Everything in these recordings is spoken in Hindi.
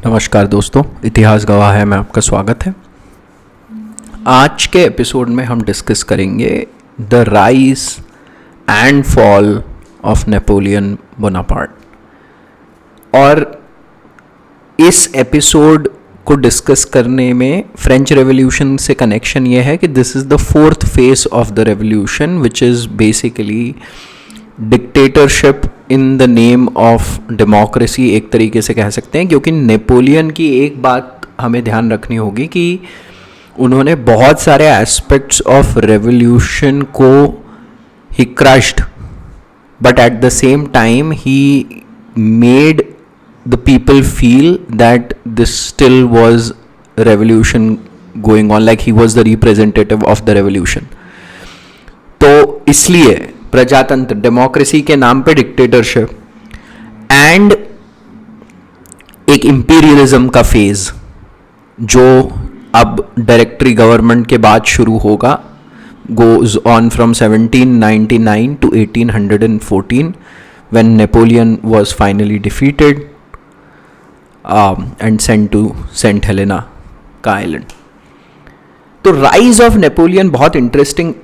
नमस्कार दोस्तों, इतिहास गवाह है में आपका स्वागत है। आज के एपिसोड में हम डिस्कस करेंगे the rise and fall of Napoleon Bonaparte. और इस एपिसोड को डिस्कस करने में फ्रेंच रेवोल्यूशन से कनेक्शन ये है कि this is the fourth phase of the revolution which is basically dictatorship in the name of democracy, एक तरीके से कह सकते हैं। क्योंकि नेपोलियन की एक बात हमें ध्यान रखनी होगी कि उन्होंने बहुत सारे एस्पेक्ट्स ऑफ रेवोल्यूशन को ही crushed, but at the same time he made the people feel that this still was revolution going on, like he was the representative of the revolution. तो इसलिए प्रजातंत्र, डेमोक्रेसी के नाम पे डिक्टेटरशिप एंड एक इंपीरियलिज्म का फेज जो अब डायरेक्टरी गवर्नमेंट के बाद शुरू होगा, goes on from 1799 to 1814 when Napoleon was finally defeated and sent to St. Helena का आइलैंड। तो राइज ऑफ नेपोलियन बहुत इंटरेस्टिंग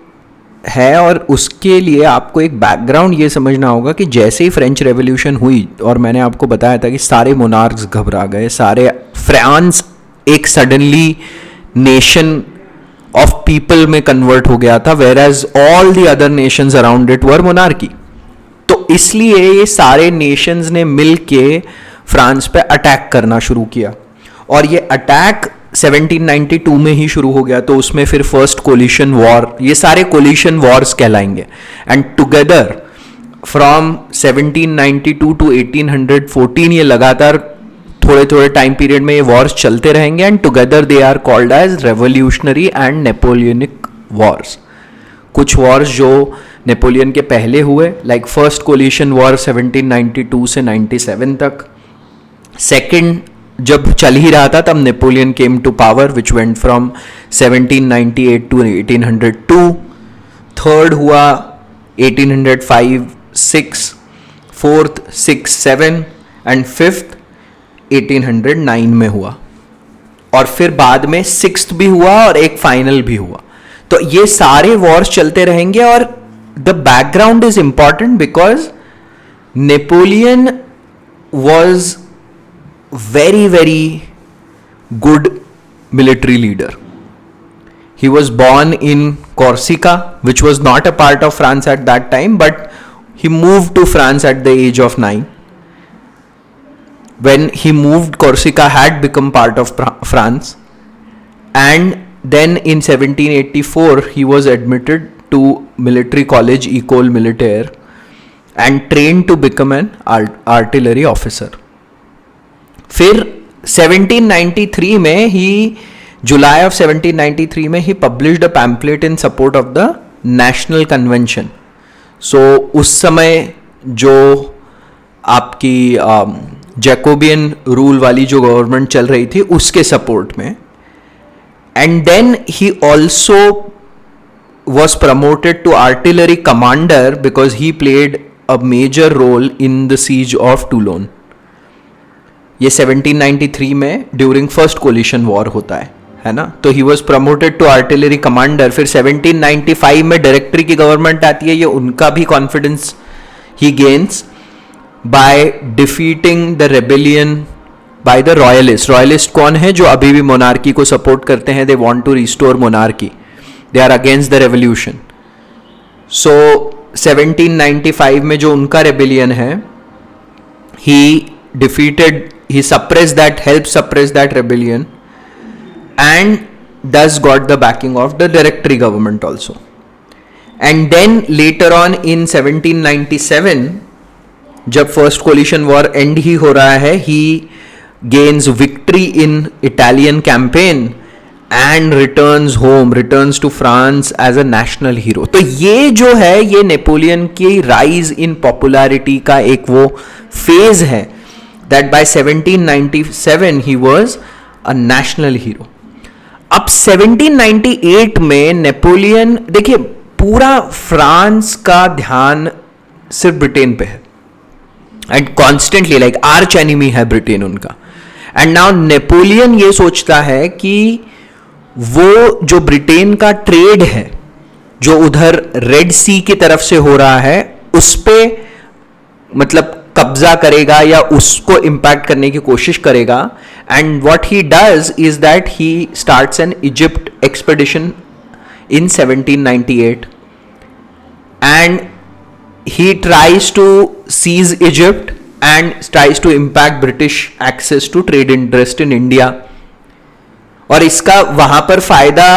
है और उसके लिए आपको एक बैकग्राउंड ये समझना होगा कि जैसे ही फ्रेंच रेवोल्यूशन हुई, और मैंने आपको बताया था कि सारे मोनार्क्स घबरा गए, सारे फ्रांस एक सडनली नेशन ऑफ पीपल में कन्वर्ट हो गया था, whereas all the other nations around it were monarchy. तो इसलिए ये सारे नेशंस ने मिल के फ्रांस पे अटैक करना शुरू किया और ये अटैक 1792 में ही शुरू हो गया। तो उसमें फिर फर्स्ट कोलिशन वॉर, ये सारे कोलिशन वॉर्स कहलाएंगे। एंड टुगेदर फ्रॉम 1792 टू 1814 ये लगातार थोड़े थोड़े टाइम पीरियड में ये वॉर्स चलते रहेंगे and together they are called as revolutionary and Napoleonic wars. कुछ वॉर्स जो नेपोलियन के पहले हुए, लाइक फर्स्ट कोलिशन वॉर 1792 से 97 तक। सेकेंड जब चल ही रहा था तब Napoleon came to power which went from 1798 to 1802। Third हुआ 1805-6, फोर्थ 6-7 एंड फिफ्थ 1809 में हुआ। और फिर बाद में सिक्स्थ भी हुआ और एक फाइनल भी हुआ। तो ये सारे वॉर्स चलते रहेंगे और the background is important because Napoleon was very good military leader. He was born in Corsica, which was not a part of France at that time, but he moved to France at the age of 9. When he moved, Corsica had become part of France, and then in 1784 he was admitted to military college École Militaire and trained to become an artillery officer. फिर 1793 में ही, जुलाई ऑफ 1793 में he published a pamphlet in support of the National Convention. So उस समय जो आपकी जैकोबियन रूल वाली जो गवर्नमेंट चल रही थी उसके सपोर्ट में। And then he also was promoted to artillery commander because he played a major role in the siege of Toulon. ये 1793 में ड्यूरिंग फर्स्ट कोलिशन वॉर होता है ना। तो he was promoted to artillery commander. फिर 1795 में डायरेक्टरी की गवर्नमेंट आती है, ये उनका भी confidence he gains by defeating the rebellion by the royalist. Royalist कौन है? जो अभी भी मोनार्की को सपोर्ट करते हैं। They want to restore monarchy, they are against the revolution. So 1795 में जो उनका रेबेलियन है, ही defeated, he suppressed that, helped suppress that rebellion and thus got the backing of the directory government also. And then later on in 1797 जब first coalition war end ही हो रहा है, he gains victory in Italian campaign and returns home, returns to France as a national hero. तो ये जो है ये नेपोलियन की rise in popularity का एक वो phase है that by 1797 he was a national hero. अब 1798 में नेपोलियन, देखिए पूरा फ्रांस का ध्यान सिर्फ ब्रिटेन पे है and constantly, like arch enemy है ब्रिटेन उनका। एंड नाउ नेपोलियन ये सोचता है कि वो जो ब्रिटेन का ट्रेड है जो उधर रेड सी की तरफ से हो रहा है उस पे मतलब कब्जा करेगा या उसको इंपैक्ट करने की कोशिश करेगा. And what he does is that he starts an Egypt expedition in 1798 and he tries to seize Egypt and tries to impact British access to trade interest in India. और इसका वहां पर फायदा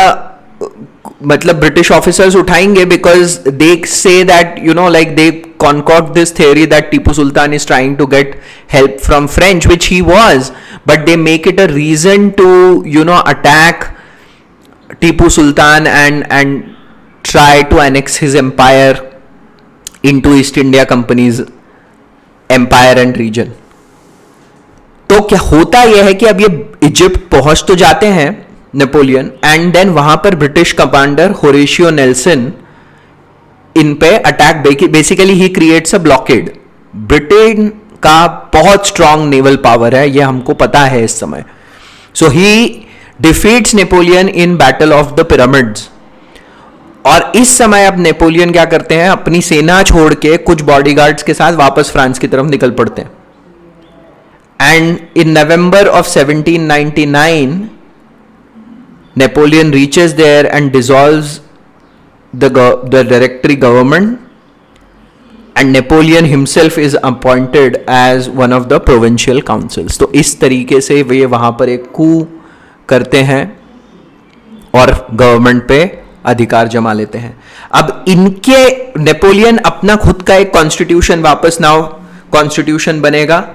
मतलब ब्रिटिश ऑफिसर्स उठाएंगे because they say that you know like they concoct this theory that Tipu Sultan is trying to get help from French, which he was, but they make it a reason to attack Tipu Sultan and try to annex his empire into East India Company's empire and region. तो क्या होता यह है कि अब ये इजिप्ट पहुंच तो जाते हैं नेपोलियन एंड देन वहां पर ब्रिटिश कमांडर होरेशियो नेल्सन इन पे attack basically he creates a blockade. Britain का बहुत स्ट्रांग नेवल पावर है, ये हमको पता है इस समय. So he defeats Napoleon in battle of the Pyramids. और इस समय अब नेपोलियन क्या करते हैं, अपनी सेना छोड़ के कुछ बॉडीगार्ड्स के साथ वापस फ्रांस की तरफ निकल पड़ते हैं. And in November of 1799 Napoleon reaches there and dissolves the directory government and Napoleon himself is appointed as one of the provincial councils. तो इस तरीके से वे वहां पर एक कू करते हैं और गवर्नमेंट पे अधिकार जमा लेते हैं. अब इनके नेपोलियन अपना खुद का एक कॉन्स्टिट्यूशन वापस नाउ कॉन्स्टिट्यूशन बनेगा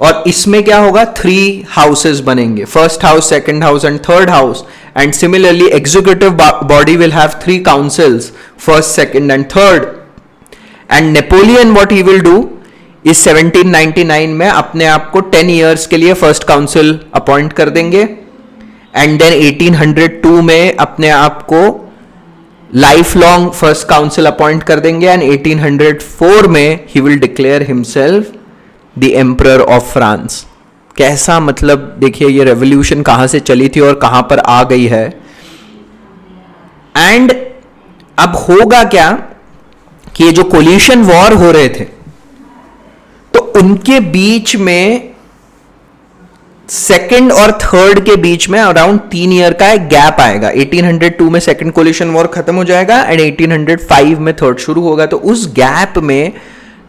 और इसमें क्या होगा, 3 हाउसेस बनेंगे, first house, second house and third house. And similarly executive body will have 3 councils, first, second and third. And Napoleon what he will do इस 1799 में अपने आप को 10 ईयर्स के लिए फर्स्ट काउंसिल अपॉइंट कर देंगे. एंड देन 1802 में अपने आप को life long first council appoint कर देंगे. एंड 1804 में he will declare himself the emperor of France. कैसा मतलब देखिए ये रेवोल्यूशन कहां से चली थी और कहां पर आ गई है. एंड अब होगा क्या कि ये जो कोलिशन वॉर हो रहे थे तो उनके बीच में सेकंड और थर्ड के बीच में अराउंड 3 ईयर का एक गैप आएगा. 1802 में सेकंड कोलिशन वॉर खत्म हो जाएगा एंड 1805 में थर्ड शुरू होगा. तो उस गैप में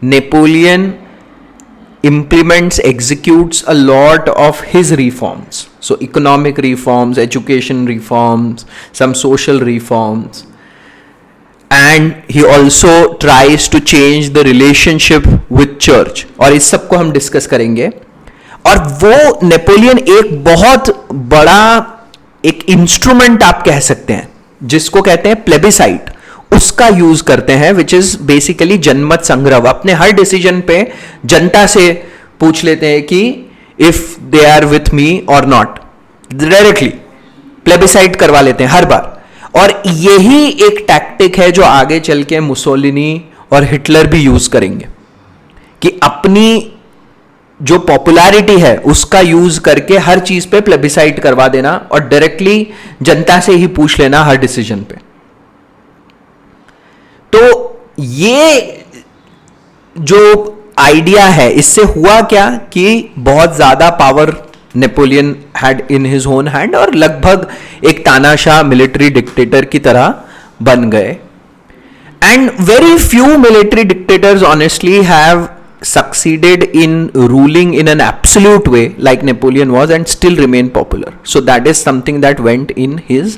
Napoleon implements, executes a lot of his reforms. So economic reforms, education reforms, some social reforms. And he also tries to change the relationship with church. और इस सब को हम डिस्कस करेंगे. और वो नेपोलियन एक बहुत बड़ा एक इंस्ट्रूमेंट आप कह सकते हैं जिसको कहते हैं प्लेबिसाइट, उसका यूज करते हैं, विच इज बेसिकली जनमत संग्रह. अपने हर डिसीजन पे जनता से पूछ लेते हैं कि if they are with me और नॉट, डायरेक्टली प्लेबिसाइट करवा लेते हैं हर बार. और यही एक टैक्टिक है जो आगे चल के मुसोलिनी और हिटलर भी यूज करेंगे कि अपनी जो पॉपुलैरिटी है उसका यूज करके हर चीज पे प्लेबिसाइट करवा देना और डायरेक्टली जनता से ही पूछ लेना हर डिसीजन पे. तो ये जो आइडिया है, इससे हुआ क्या कि बहुत ज्यादा power Napoleon had in his own hand और लगभग एक तानाशाह मिलिट्री डिक्टेटर की तरह बन गए. And very few military dictators honestly have succeeded in ruling in an absolute way like Napoleon was and still remain popular. So that is something that went in his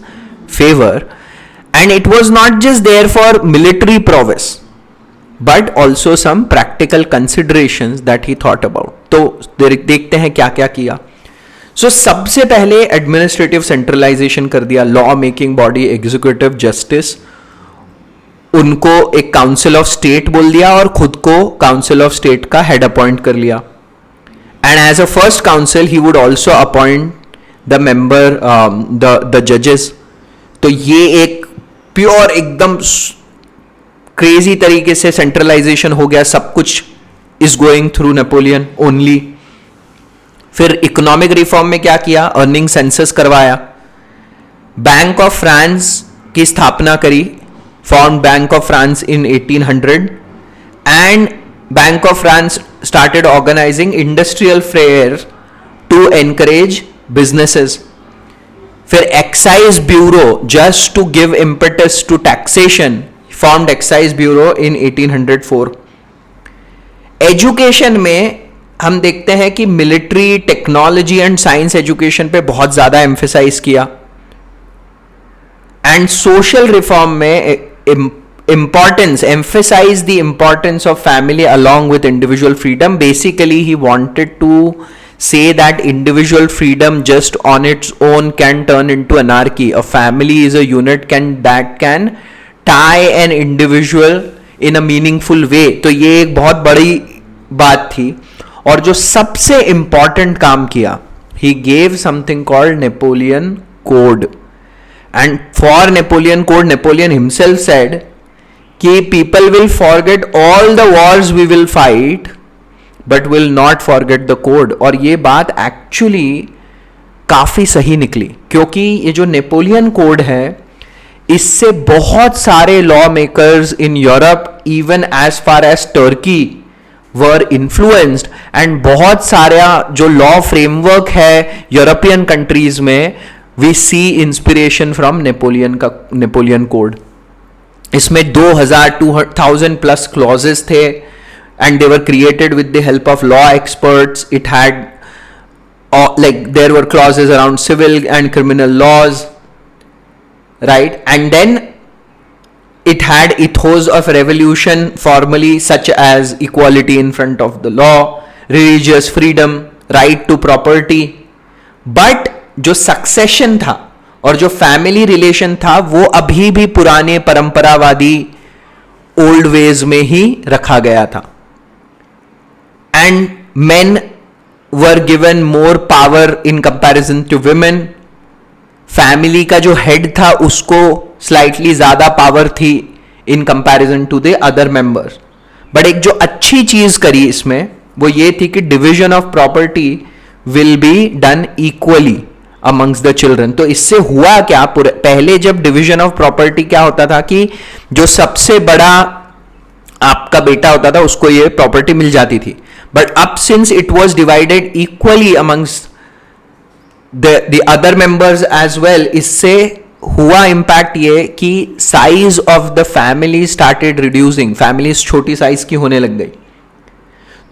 favor. And it was not just there for military prowess, but also some practical considerations that he thought about. तो देखते हैं क्या क्या किया. So सबसे पहले एडमिनिस्ट्रेटिव सेंट्रलाइजेशन कर दिया, law making body, executive, justice, उनको एक काउंसिल ऑफ स्टेट बोल दिया और खुद को काउंसिल ऑफ स्टेट का हेड अपॉइंट कर लिया. And as a first council he would also appoint the member the जजेस. तो ये एक प्योर एकदम क्रेजी तरीके से सेंट्रलाइजेशन हो गया, सब कुछ is going through Napoleon only. फिर इकोनॉमिक रिफॉर्म में क्या किया, अर्निंग सेंसस करवाया, बैंक ऑफ फ्रांस की स्थापना करी, form Bank of France in 1800, and Bank of France started organising industrial fair to encourage businesses. फिर excise bureau, just to give impetus to taxation, formed excise bureau in 1804. Education में हम देखते हैं कि military, technology and science education पे बहुत ज्यादा एम्फेसाइज किया. एंड सोशल रिफॉर्म में importance, emphasize the importance of family along with individual freedom. Basically he wanted to say that individual freedom just on its own can turn into anarchy. A family is a unit that can tie an individual in a meaningful way. तो ये एक बहुत बड़ी बात थी. और जो सबसे important काम किया, he gave something called Napoleon Code. And for Napoleon Code, Napoleon himself said कि people will forget all the wars we will fight but will not forget the code. और ये बात एक्चुअली काफी सही निकली, क्योंकि ये जो नेपोलियन कोड है, इससे बहुत सारे lawmakers in Europe, even as far as Turkey, were influenced. And बहुत सारा जो लॉ फ्रेमवर्क है यूरोपियन कंट्रीज में, we see inspiration from Napoleon code. इसमें 2000 प्लस क्लॉजेस थे, and they were created with the help of law experts. It had like there were clauses around civil and criminal laws, right? And then it had ethos of revolution formally, such as equality in front of the law, religious freedom, right to property. But जो succession था और जो फैमिली रिलेशन था, वो अभी भी पुराने परंपरावादी ओल्ड वेज में ही रखा गया था. And men were given more power in comparison to women. Family का जो हेड था उसको स्लाइटली ज्यादा पावर थी in comparison to the other members. But एक जो अच्छी चीज करी इसमें, वो ये थी कि division of property will be done equally amongst the children. तो इससे हुआ क्या, पहले जब डिवीजन ऑफ प्रॉपर्टी क्या होता था कि जो सबसे बड़ा आपका बेटा होता था उसको ये प्रॉपर्टी मिल जाती थी. बट अब since it was divided equally amongst the other members as well, इससे हुआ इंपैक्ट ये कि size of the family started reducing. Families छोटी साइज की होने लग गई.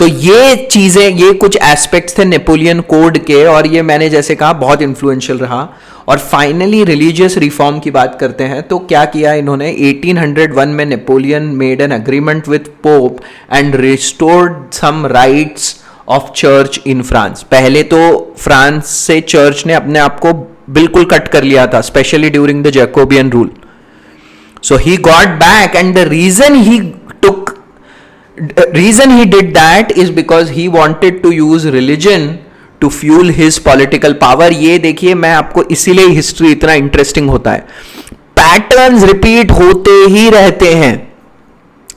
तो ये चीजें, ये कुछ एस्पेक्ट्स थे नेपोलियन कोड के, और ये मैंने जैसे कहा बहुत इन्फ्लुएंशियल रहा. और फाइनली रिलीजियस रिफॉर्म की बात करते हैं, तो क्या किया इन्होंने, 1801 में Napoleon made an agreement with Pope and restored some rights of church in France. पहले तो फ्रांस से चर्च ने अपने आप को बिल्कुल कट कर लिया था, specially during the Jacobian rule. So he got back, and the reason he did that is because he wanted to use religion to fuel his political power. ये देखिए, मैं आपको इसीलिए हिस्ट्री इतना इंटरेस्टिंग होता है, पैटर्न्स रिपीट होते ही रहते हैं.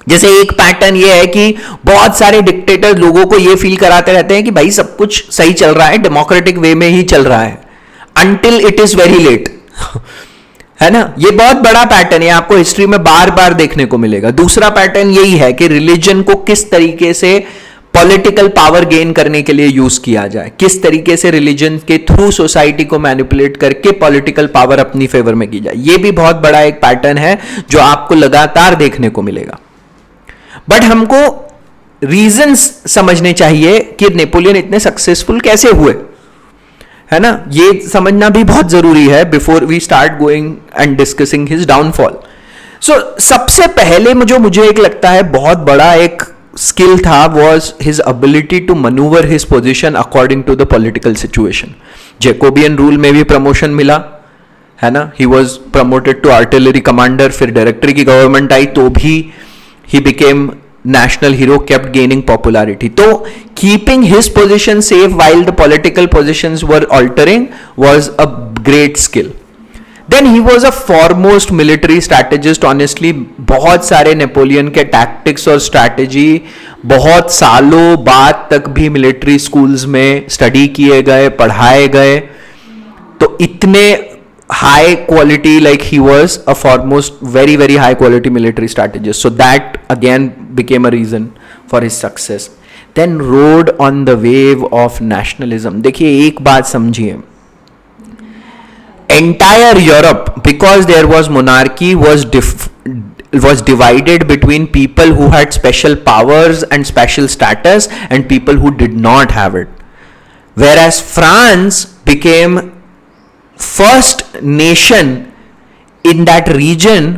जैसे एक पैटर्न ये है कि बहुत सारे डिक्टेटर लोगों को ये फील कराते रहते हैं कि भाई सब कुछ सही चल रहा है, डेमोक्रेटिक वे में ही चल रहा है, until it is very late. है ना, ये बहुत बड़ा पैटर्न है, आपको हिस्ट्री में बार बार देखने को मिलेगा. दूसरा पैटर्न यही है कि रिलीजन को किस तरीके से पॉलिटिकल पावर गेन करने के लिए यूज किया जाए, किस तरीके से रिलीजन के थ्रू सोसाइटी को मैनिपुलेट करके पॉलिटिकल पावर अपनी फेवर में की जाए. ये भी बहुत बड़ा एक पैटर्न है जो आपको लगातार देखने को मिलेगा. बट हमको रीजंस समझने चाहिए कि नेपोलियन इतने सक्सेसफुल कैसे हुए, है ना, ये समझना भी बहुत जरूरी है before we start going and discussing his downfall. So सबसे पहले मुझे एक लगता है बहुत बड़ा एक स्किल था, was his ability to manoeuvre his position according to the political situation. Jacobian rule में भी प्रमोशन मिला, है ना, he was promoted to artillery commander. फिर डायरेक्टरी की गवर्नमेंट आई तो भी he became national hero, kept gaining popularity. So keeping his position safe while the political positions were altering was a great skill. Then he was a foremost military strategist. Honestly बहुत सारे नेपोलियन के टैक्टिक्स और स्ट्रैटेजी बहुत सालों बाद तक भी मिलिट्री स्कूल्स में स्टडी किए गए, पढ़ाए गए. तो इतने high quality, like he was a foremost very very high quality military strategist. So that again became a reason for his success. Then rode on the wave of nationalism. देखिए एक बात समझिए, entire Europe, because there was monarchy, was divided between people who had special powers and special status and people who did not have it. Whereas France became first nation in that region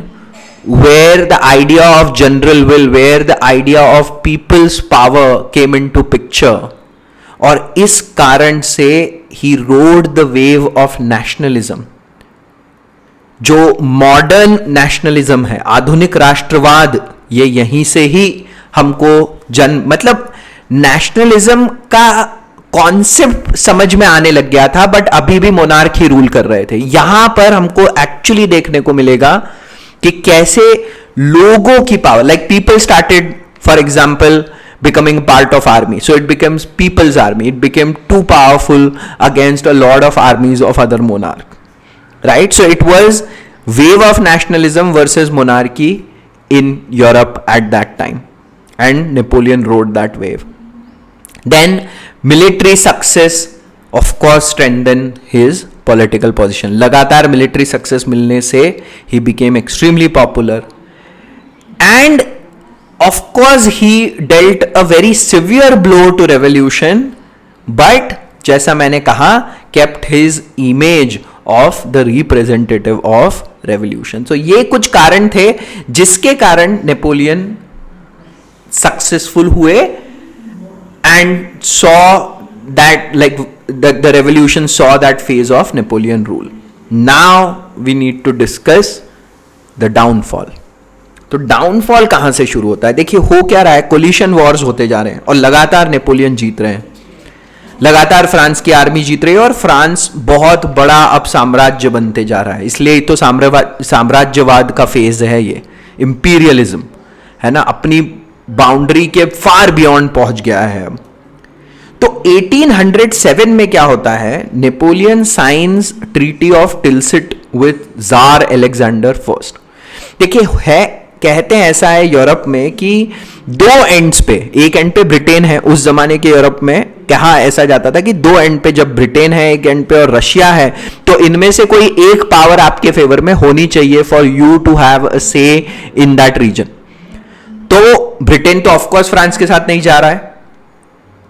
where the idea of general will, where the idea of people's power came into picture. और इस कारण से ही road the wave of nationalism. जो मॉडर्न नेशनलिज्म है, आधुनिक राष्ट्रवाद, ये यहीं से ही हमको मतलब नेशनलिज्म का कॉन्सेप्ट समझ में आने लग गया था, बट अभी भी मोनार्की रूल कर रहे थे. यहां पर हमको एक्चुअली देखने को मिलेगा कि कैसे लोगों की power, like people started for example becoming part of army, so it becomes people's army. It became too powerful against a lot of armies of other monarch, right? So it was wave of nationalism versus monarchy in Europe at that time, and Napoleon rode that wave. Then military success of course strengthened his political position. लगातार military success मिलने से he became extremely popular, and of course he dealt a very severe blow to revolution, but जैसा मैंने कहा kept his image of the representative of revolution. So ये कुछ कारण थे जिसके कारण नेपोलियन सक्सेसफुल हुए and saw that, like the revolution saw that phase of Napoleon rule. Now we need to discuss the downfall. तो डाउनफॉल कहां से शुरू होता है? देखिए हो क्या रहा है, कोलिशन वॉर्स होते जा रहे हैं और लगातार नेपोलियन जीत रहे हैं, लगातार फ्रांस की आर्मी जीत रही है और फ्रांस बहुत बड़ा अब साम्राज्य बनते जा रहा है. इसलिए तो साम्राज्यवाद का फेज है, ये इंपीरियलिज्म है ना, अपनी बाउंड्री के फार बियॉन्ड पहुंच गया है अब. तो 1807 में क्या होता है, Napoleon signs treaty of Tilsit with tsar Alexander first. देखिए है, कहते हैं ऐसा है यूरोप में कि दो एंड्स पे, एक एंड पे ब्रिटेन है, उस जमाने के यूरोप में कहा ऐसा जाता था कि दो एंड पे, जब ब्रिटेन है एक एंड पे और रशिया है, तो इनमें से कोई एक पावर आपके फेवर में होनी चाहिए for you to have a say in that region. तो ब्रिटेन तो ऑफकोर्स फ्रांस के साथ नहीं जा रहा है,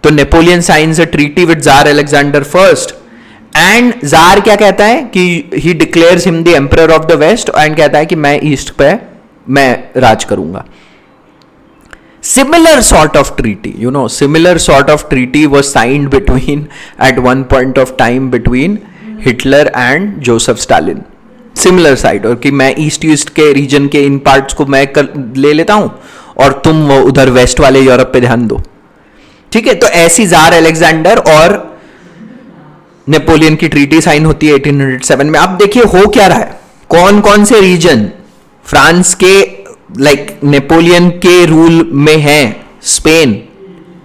तो Napoleon signs a treaty with tsar Alexander first, and tsar क्या कहता है कि he declares him the emperor of the west, and कहता है कि मैं ईस्ट पे मैं राज करूंगा. Similar sort of treaty, similar sort of treaty was signed between, at one point of time, between Hitler and Joseph Stalin. Similar side, और कि मैं ईस्ट के रीजन के इन पार्ट्स को मैं ले लेता हूं और तुम वो उधर वेस्ट वाले यूरोप पे ध्यान दो. ठीक है, तो ऐसी जार अलेक्जेंडर और नेपोलियन की ट्रीटी साइन होती है 1807 में. अब देखिए हो क्या रहा है, कौन कौन से रीजन फ्रांस के नेपोलियन के रूल में हैं. स्पेन,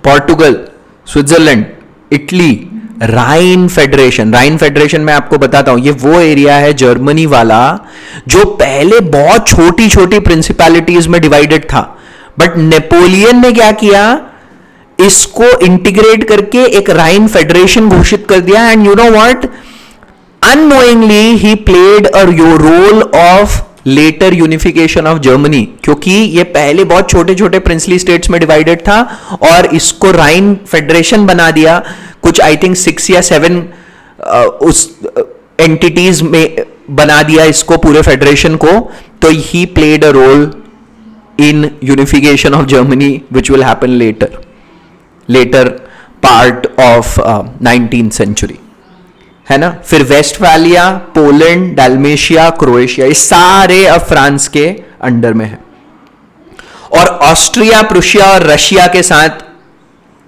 पोर्टुगल, स्विट्जरलैंड, इटली, राइन फेडरेशन मैं आपको बताता हूं, ये वो एरिया है जर्मनी वाला जो पहले बहुत छोटी छोटी प्रिंसिपैलिटीज में डिवाइडेड था, बट नेपोलियन ने क्या किया, इसको इंटीग्रेट करके एक राइन फेडरेशन घोषित कर दिया. And you know what, unknowingly he played a role of later unification of Germany, क्योंकि ये पहले बहुत छोटे छोटे प्रिंसली स्टेट्स में डिवाइडेड था और इसको राइन फेडरेशन बना दिया. कुछ आई थिंक 6 या 7 उस एंटिटीज में बना दिया इसको, पूरे फेडरेशन को. तो he played a role in unification of Germany which will happen later part of 19th century, है ना. फिर वेस्टफालिया, पोलैंड, डाल्मेशिया, क्रोएशिया, ये सारे अब फ्रांस के अंडर में है. और ऑस्ट्रिया, प्रुशिया और रशिया के साथ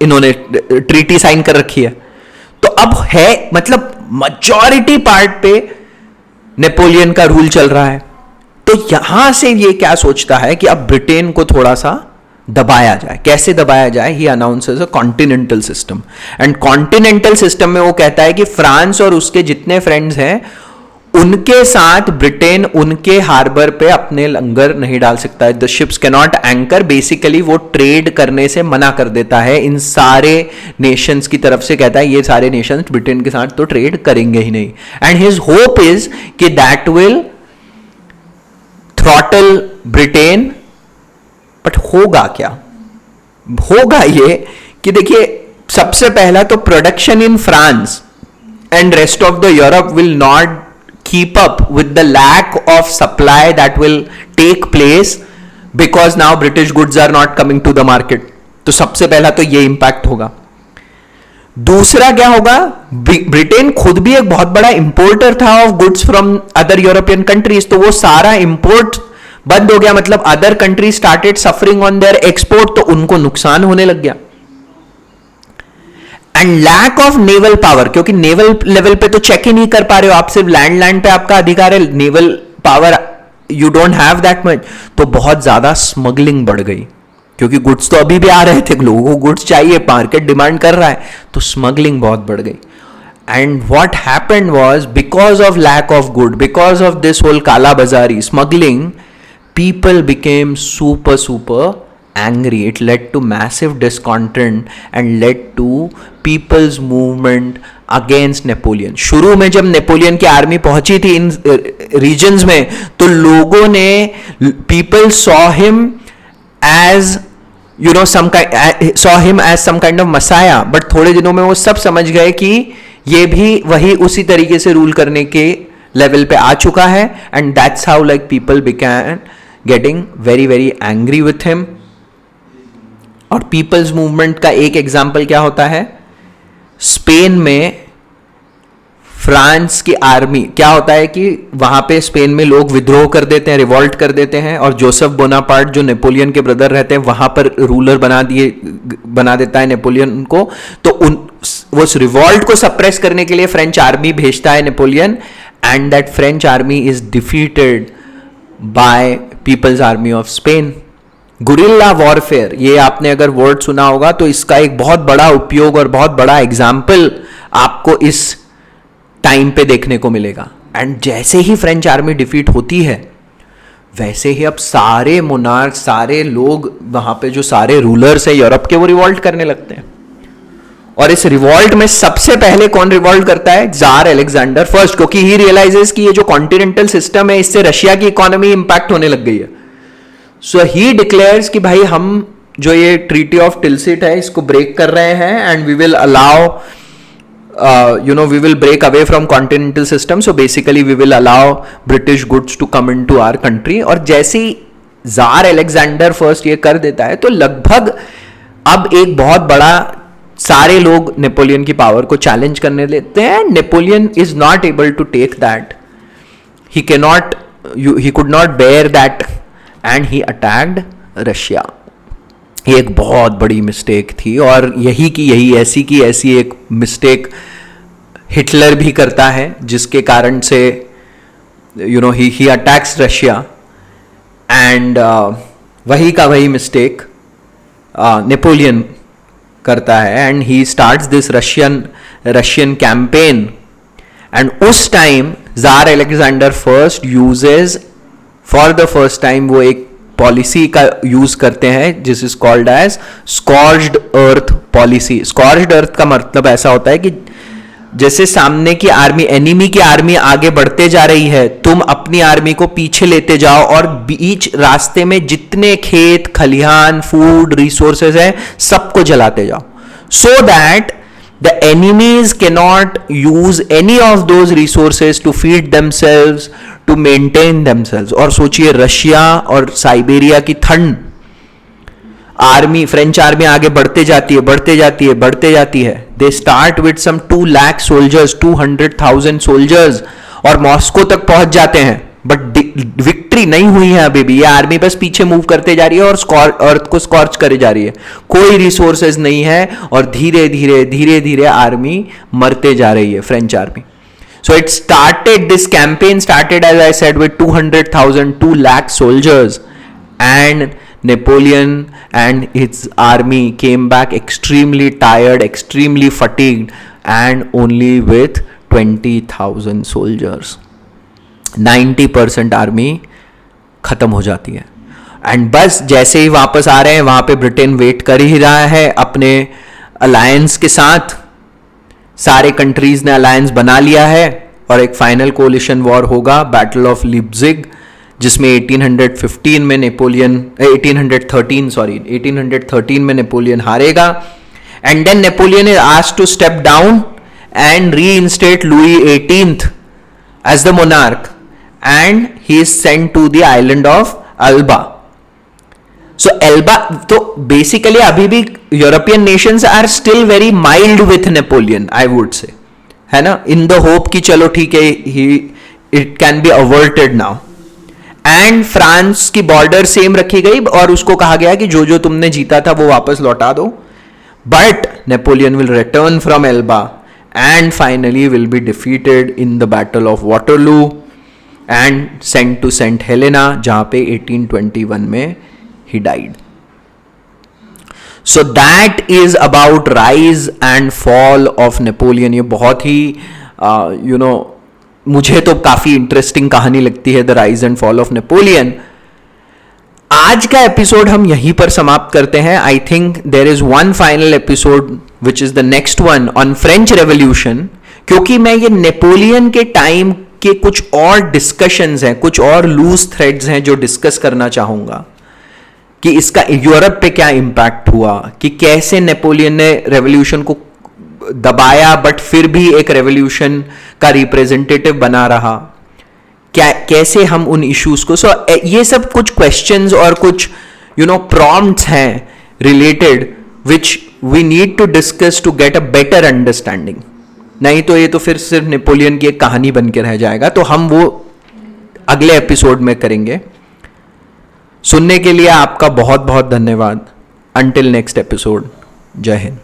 इन्होंने ट्रीटी साइन कर रखी है. तो अब है मतलब मेजॉरिटी पार्ट पे नेपोलियन का रूल चल रहा है। तो यहां से ये क्या सोचता है कि अब ब्रिटेन को थोड़ा सा दबाया जाए। कैसे दबाया जाए? He announces a continental system, and continental system में वो कहता है कि फ्रांस और उसके जितने फ्रेंड्स हैं उनके साथ ब्रिटेन उनके हार्बर पे अपने लंगर नहीं डाल सकता है। The ships can not anchor. Basically वो ट्रेड करने से मना कर देता है इन सारे नेशंस की तरफ से। कहता है ये सारे नेशंस ब्रिटेन के साथ तो ट्रेड करेंगे ही नहीं। एंड हिज होप इज कि that will throttle Britain. But होगा क्या? होगा ये कि देखिए, सबसे पहला तो production in France and rest of the Europe will not keep up with the lack of supply that will take place because now British goods are not coming to the market. तो सबसे पहला तो ये इंपैक्ट होगा। दूसरा क्या होगा? ब्रिटेन खुद भी एक बहुत बड़ा इंपोर्टर था of goods from other European countries, तो वो सारा इंपोर्ट बंद हो गया। मतलब other countries started suffering on their export, तो उनको नुकसान होने लग गया। And lack of naval power, क्योंकि नेवल लेवल पे तो चेक ही नहीं कर पा रहे हो आप, सिर्फ लैंड पे आपका अधिकार है, naval power you don't have that much. तो बहुत ज्यादा स्मगलिंग बढ़ गई, क्योंकि गुड्स तो अभी भी आ रहे थे, लोगों को गुड्स चाहिए, मार्केट डिमांड कर रहा है, तो स्मगलिंग बहुत बढ़ गई। And what happened was, because of lack of good, because of this whole काला बाजारी smuggling, people became super angry. It led to massive discontent and led to people's movement against Napoleon. शुरू में जब नेपोलियन की आर्मी पहुंची थी इन रीजन्स में, तो लोगों ने, people saw him as saw him as some kind of messiah, but थोड़े दिनों में वो सब समझ गए कि ये भी वही उसी तरीके से रूल करने के लेवल पे आ चुका है। And that's how like people began getting very angry with him. और पीपल्स मूवमेंट का एक एग्जाम्पल क्या होता है? स्पेन में फ्रांस की आर्मी, क्या होता है कि वहां पे स्पेन में लोग विद्रोह कर देते हैं, रिवॉल्ट कर देते हैं, और जोसेफ बोनापार्ट जो नेपोलियन के ब्रदर रहते हैं वहां पर रूलर बना देता है नेपोलियन को। तो वो उस रिवॉल्ट को सप्रेस करने के लिए फ्रेंच आर्मी भेजता है Napoleon, and that French army is defeated by people's army of Spain. Guerrilla warfare, ये आपने अगर वर्ड सुना होगा तो इसका एक बहुत बड़ा उपयोग और बहुत बड़ा एग्जाम्पल आपको इस टाइम पे देखने को मिलेगा। एंड जैसे ही फ्रेंच आर्मी डिफीट होती है, वैसे ही अब सारे मोनार्क, सारे लोग वहां पे जो सारे रूलर्स हैं यूरोप के, वो रिवॉल्ट करने लगते हैं। और इस रिवॉल्ट में सबसे पहले कौन रिवॉल्ट करता है? जार अलेक्जेंडर फर्स्ट, क्योंकि ही रियलाइजेस कि ये जो कॉन्टिनेंटल सिस्टम है इससे रशिया की इकोनॉमी इंपैक्ट होने लग गई है। सो ही डिक्लेयर्स कि भाई हम जो ये ट्रीटी ऑफ टिलसिट है इसको ब्रेक कर रहे हैं, and we will allow we will break away from continental system. So basically we will allow British goods to come into our country. और जैसे ही जार अलेक्जेंडर फर्स्ट ये कर देता है, तो लगभग अब एक बहुत बड़ा, सारे लोग नेपोलियन की पावर को चैलेंज करने लेते हैं। Napoleon is not able to take that, he could not bear that, and he attacked Russia. ये एक बहुत बड़ी मिस्टेक थी, और ऐसी की ऐसी एक मिस्टेक हिटलर भी करता है, जिसके कारण से ही अटैक्स रशिया। एंड वही का वही मिस्टेक नेपोलियन करता है, and he starts this Russian campaign. And उस time tsar Alexander first uses for the first time वो एक पॉलिसी का यूज करते हैं जिस is called as scorched earth policy. Scorched earth का मतलब ऐसा होता है कि जैसे सामने की आर्मी, एनिमी की आर्मी आगे बढ़ते जा रही है, तुम अपनी आर्मी को पीछे लेते जाओ, और बीच रास्ते में जितने खेत खलिहान, फूड, रिसोर्सेज है, सबको जलाते जाओ, so that the enemies cannot use any of those resources to feed themselves, to maintain themselves. और सोचिए, रशिया और साइबेरिया की ठंड, आर्मी, फ्रेंच आर्मी आगे बढ़ते जाती है। They start with some 2 lakh soldiers, 200,000 soldiers, और मॉस्को तक पहुंच जाते हैं। बट विक्ट्री नहीं हुई है अभी भी, ये आर्मी बस पीछे मूव करते जा रही है और अर्थ को स्कॉर्च करे जा रही है। कोई रिसोर्सेज नहीं है, और धीरे धीरे आर्मी मरते जा रही है, French army. So this campaign started, as I said, with 200,000, 2 lakh soldiers, and Napoleon and his army came back extremely tired, extremely fatigued, and only with 20,000 soldiers. 90% army खत्म हो जाती है. एंड बस जैसे ही वापस आ रहे हैं, वहां पे ब्रिटेन वेट कर ही रहा है अपने अलायंस के साथ. सारे कंट्रीज ने अलायंस बना लिया है और एक फाइनल कोलिशन वॉर होगा, बैटल ऑफ लिप्जिग, जिसमें 1813 में नेपोलियन हारेगा. And then Napoleon is asked to step down and reinstate Louis 18th as the monarch, and he is sent to the island of Elba. So Elba, तो basically अभी भी European nations are still very mild with Napoleon, I would say, है ना, in the hope कि चलो ठीक है, it can be averted now. And France की बॉर्डर सेम रखी गई और उसको कहा गया कि जो जो तुमने जीता था वो वापस लौटा दो. But Napoleon will return from Elba and finally will be defeated in the Battle of Waterloo and sent to St. Helena, जहाँ पे 1821 में he died. So that is about rise and fall of Napoleon. ये बहुत ही मुझे तो काफ़ी इंटरेस्टिंग कहानी लगती है, the rise and fall of Napoleon. आज का एपिसोड हम यहीं पर समाप्त करते हैं. I think there is one final episode which is the next one on French revolution, क्योंकि मैं ये नेपोलियन के टाइम के कुछ और डिस्कशंस हैं, कुछ और लूज थ्रेड्स हैं जो डिस्कस करना चाहूंगा कि इसका यूरोप पे क्या इंपैक्ट हुआ, कि कैसे नेपोलियन ने रेवोल्यूशन को दबाया बट फिर भी एक रेवोल्यूशन का रिप्रेजेंटेटिव बना रहा, क्या कैसे हम उन इश्यूज को. ये सब कुछ क्वेश्चंस और कुछ प्रॉम्प्ट्स हैं related which we need to discuss to get a better understanding. नहीं तो ये तो फिर सिर्फ नेपोलियन की एक कहानी बन के रह जाएगा. तो हम वो अगले एपिसोड में करेंगे. सुनने के लिए आपका बहुत बहुत धन्यवाद. अंटिल नेक्स्ट एपिसोड, जय हिंद.